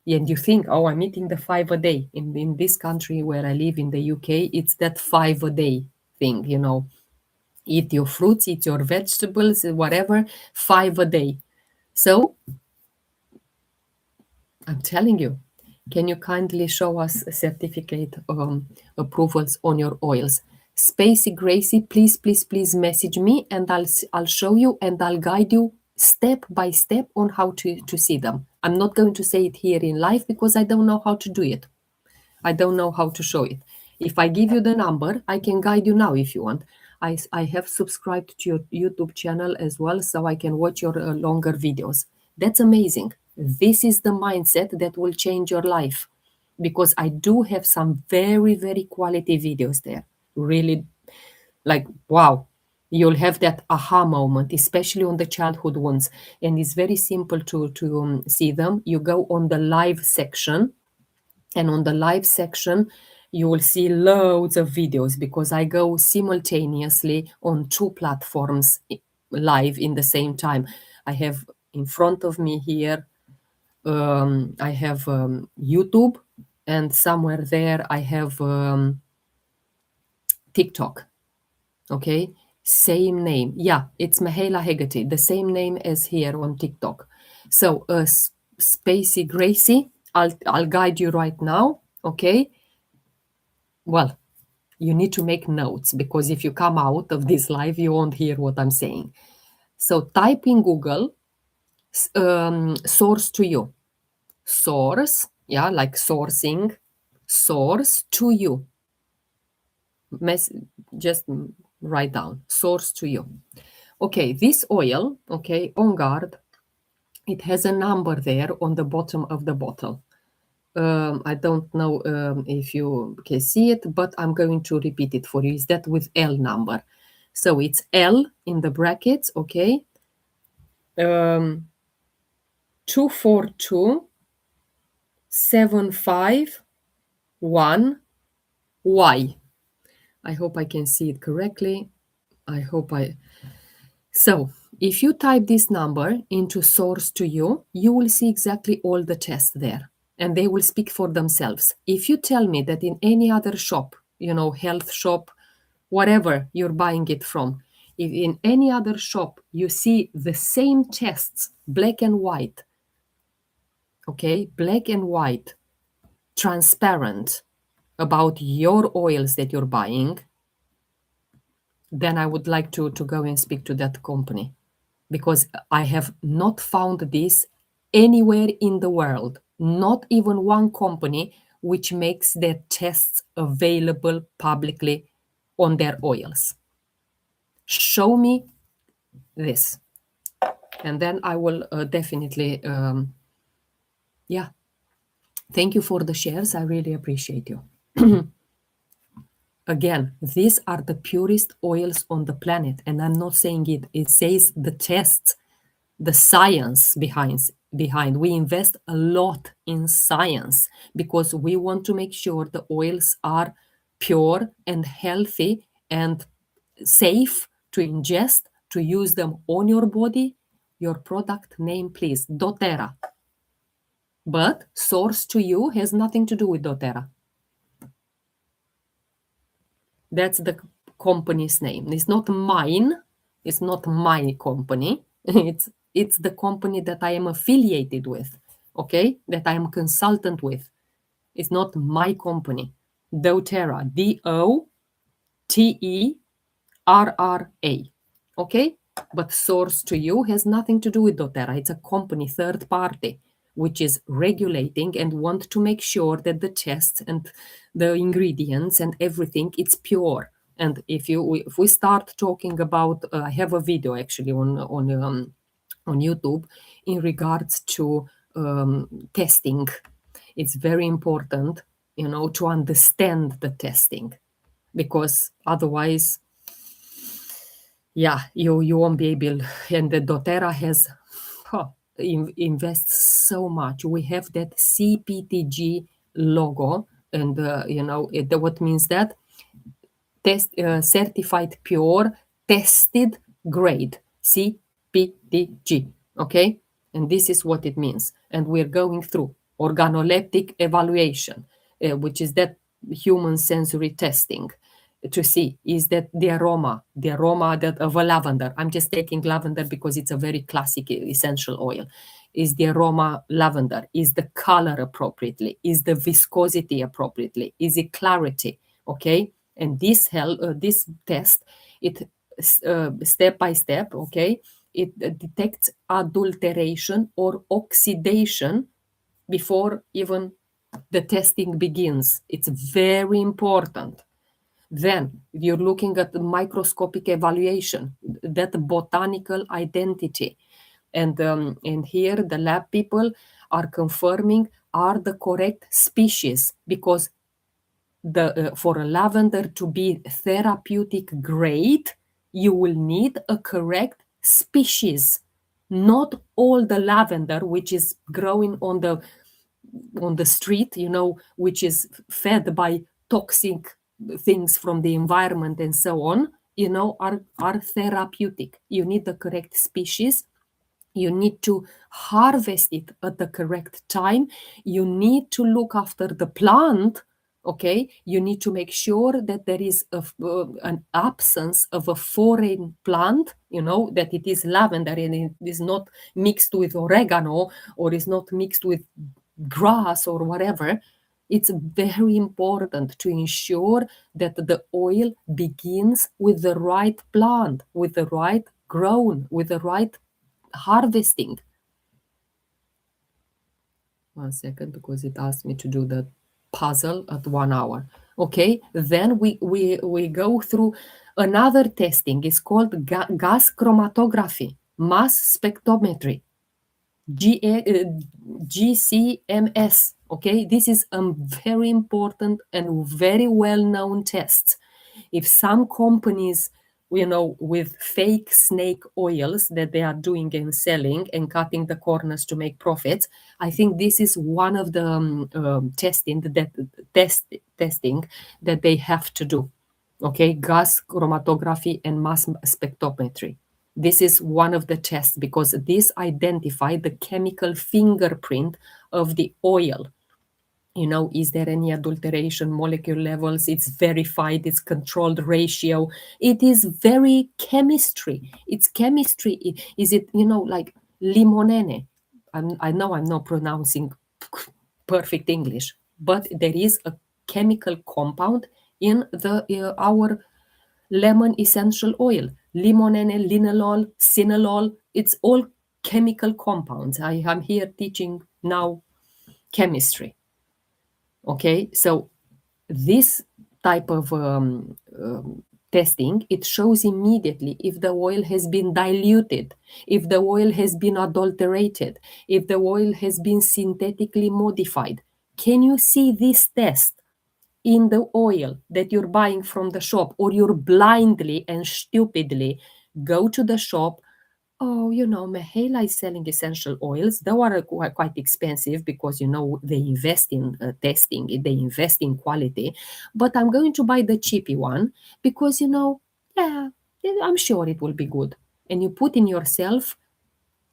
And you think, oh, I'm eating the 5 a day. In this country where I live in the UK, it's that 5 a day thing, Eat your fruits, eat your vegetables, whatever, 5 a day. So I'm telling you, can you kindly show us a certificate approvals on your oils? Spacey Gracie, please message me and I'll show you and I'll guide you step by step on how to see them. I'm not going to say it here in live because I don't know how to do it. I don't know how to show it. If I give you the number, I can guide you now if you want. I have subscribed to your YouTube channel as well, so I can watch your longer videos. That's amazing. This is the mindset that will change your life, because I do have some very, very quality videos there. Really, like, wow. You'll have that aha moment, especially on the childhood ones. And it's very simple to see them. You go on the live section, and on the live section, you will see loads of videos because I go simultaneously on 2 platforms live in the same time. I have in front of me here, I have YouTube, and somewhere there I have TikTok. Okay, same name. Yeah, it's Mahela Hegarty, the same name as here on TikTok. So, Spacey Gracie, I'll guide you right now. Okay. Well, you need to make notes, because if you come out of this live, you won't hear what I'm saying. So type in Google, source to you. Source, yeah, like sourcing, source to you. Just write down, source to you. Okay, this oil, okay, On Guard, it has a number there on the bottom of the bottle. I don't know if you can see it, but I'm going to repeat it for you. Is that with L number? So it's L in the brackets, okay? 242751Y. I hope I can see it correctly. So if you type this number into source to you, you will see exactly all the tests there, and they will speak for themselves. If you tell me that in any other shop, health shop, whatever you're buying it from, if in any other shop you see the same tests, black and white, okay, black and white, transparent, about your oils that you're buying, then I would like to go and speak to that company, because I have not found this anywhere in the world, not even one company which makes their tests available publicly on their oils. show me this. And then I will definitely, yeah. Thank you for the shares. I really appreciate you. Again, these are the purest oils on the planet. And I'm not saying it. It says the tests, the science behind. We invest a lot in science because we want to make sure the oils are pure and healthy and safe to ingest, to use them on your body. Your product name, please, doTERRA. But source to you has nothing to do with doTERRA. That's the company's name. It's not mine. It's not my company. It's the company that I am affiliated with, okay? That I am consultant with. It's not my company. doTERRA, DOTERRA, okay? But source to you has nothing to do with doTERRA. It's a company, third party, which is regulating and want to make sure that the tests and the ingredients and everything, it's pure. And if we start talking about, I have a video actually on YouTube in regards to testing. It's very important, to understand the testing, because otherwise, yeah, you won't be able. And the doTERRA has invests so much. We have that CPTG logo, and what means that certified pure tested grade, CPTG, okay? And this is what it means. And we're going through organoleptic evaluation, which is that human sensory testing, to see is that the aroma that of a lavender. I'm just taking lavender because it's a very classic essential oil. Is the aroma lavender? Is the color appropriately? Is the viscosity appropriately? Is it clarity? Okay. And this test, it step by step, okay, it detects adulteration or oxidation before even the testing begins. It's very important. Then you're looking at the microscopic evaluation, that botanical identity. And here the lab people are confirming are the correct species, because for a lavender to be therapeutic grade, you will need a correct species. Not all the lavender which is growing on the street, which is fed by toxic things from the environment and so on, are therapeutic. You need the correct species. You need to harvest it at the correct time. You need to look after the plant. Okay, you need to make sure that there is an absence of a foreign plant, that it is lavender and it is not mixed with oregano or is not mixed with grass or whatever. It's very important to ensure that the oil begins with the right plant, with the right grown, with the right harvesting. 1 second, because it asked me to do the puzzle at 1 hour. Okay, then we go through another testing. It's called gas chromatography, mass spectrometry, GCMS. Okay, this is a very important and very well-known test. If some companies, with fake snake oils that they are doing and selling and cutting the corners to make profits, I think this is one of the testing that they have to do. Okay, gas chromatography and mass spectrometry. This is one of the tests, because this identify the chemical fingerprint of the oil. Is there any adulteration, molecule levels? It's verified, it's controlled ratio. It is very chemistry. It's chemistry. Is it, like limonene? I know I'm not pronouncing perfect English, but there is a chemical compound in our lemon essential oil. Limonene, linalool, cinnalol, it's all chemical compounds. I am here teaching now chemistry. Okay, so this type of testing, it shows immediately if the oil has been diluted, if the oil has been adulterated, if the oil has been synthetically modified. Can you see this test in the oil that you're buying from the shop, or you're blindly and stupidly go to the shop? Oh, Mahela is selling essential oils. They are quite expensive because, they invest in testing, they invest in quality. But I'm going to buy the cheapy one because, yeah, I'm sure it will be good. And you put in yourself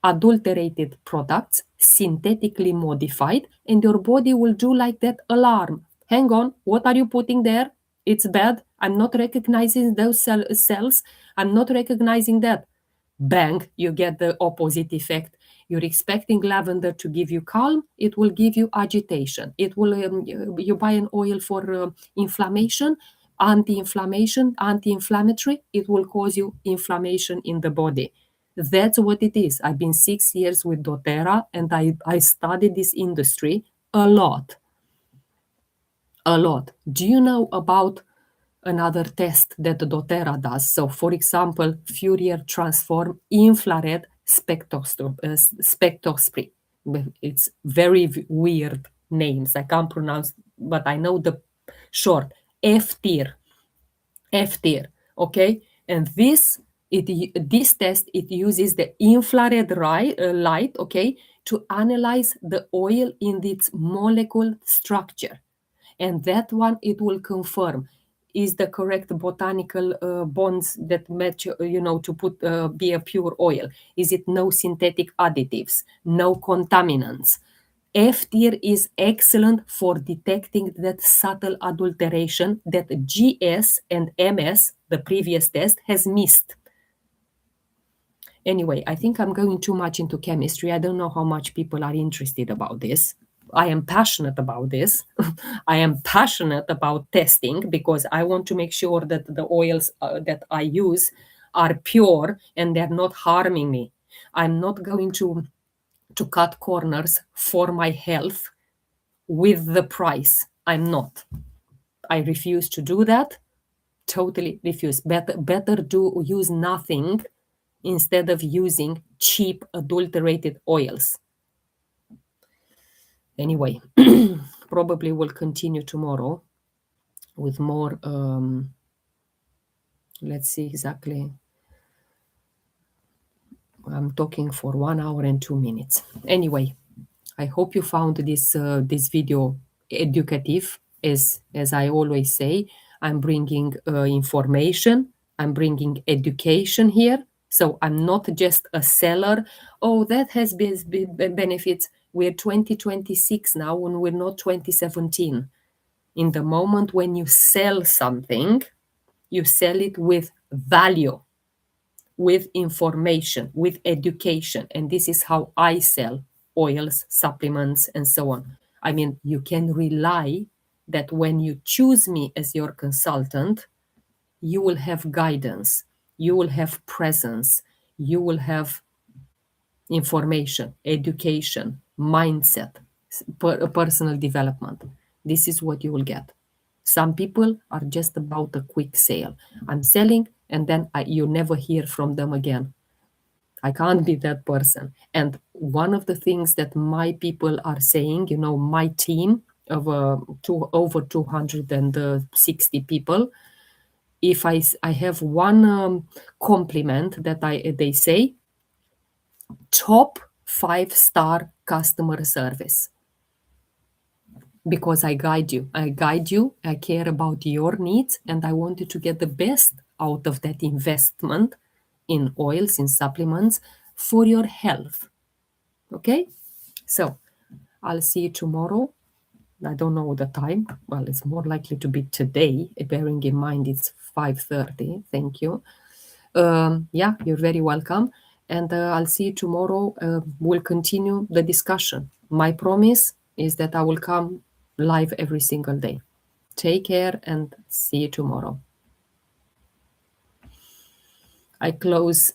adulterated products, synthetically modified, and your body will do like that alarm. Hang on, what are you putting there? It's bad. I'm not recognizing those cells. I'm not recognizing that. Bang, you get the opposite effect. You're expecting lavender to give you calm, it will give you agitation. It will you buy an oil for inflammation, anti-inflammatory, it will cause you inflammation in the body. That's what it is. I've been 6 years with doTERRA, and I studied this industry a lot. Do you know about another test that doTERRA does? So, for example, Fourier transform infrared spectroscopy. It's very weird names. I can't pronounce, but I know the short. FTIR. FTIR. Okay, and this test, it uses the infrared light. Okay, to analyze the oil in its molecule structure, and that one, it will confirm is the correct botanical bonds that match, to put be a pure oil. Is it no synthetic additives, no contaminants? FTIR is excellent for detecting that subtle adulteration that GS and MS, the previous test, has missed. Anyway, I think I'm going too much into chemistry. I don't know how much people are interested about this. I am passionate about this. I am passionate about testing because I want to make sure that the oils that I use are pure and they're not harming me. I'm not going to cut corners for my health with the price. I'm not. I refuse to do that. Totally refuse. Better do use nothing instead of using cheap adulterated oils. Anyway, probably will continue tomorrow with more. Let's see exactly. I'm talking for 1 hour and 2 minutes. Anyway, I hope you found this video educative. As I always say, I'm bringing information. I'm bringing education here. So I'm not just a seller. Oh, that has benefits. We're 2026 now, and we're not 2017. In the moment when you sell something, you sell it with value, with information, with education. And this is how I sell oils, supplements, and so on. I mean, you can rely that when you choose me as your consultant, you will have guidance, you will have presence, you will have information, education, mindset, personal development. This is what you will get. Some people are just about a quick sale. I'm selling, and then you never hear from them again. I can't be that person. And one of the things that my people are saying, my team of over 260 people, if I have one compliment that they say, top 5-star customer service. Because I guide you. I care about your needs, and I want you to get the best out of that investment in oils, in supplements, for your health. Okay? So, I'll see you tomorrow. I don't know the time. Well, it's more likely to be today, bearing in mind it's 5:30. Thank you. Yeah, you're very welcome. And I'll see you tomorrow. We'll continue the discussion. My promise is that I will come live every single day. Take care and see you tomorrow. I close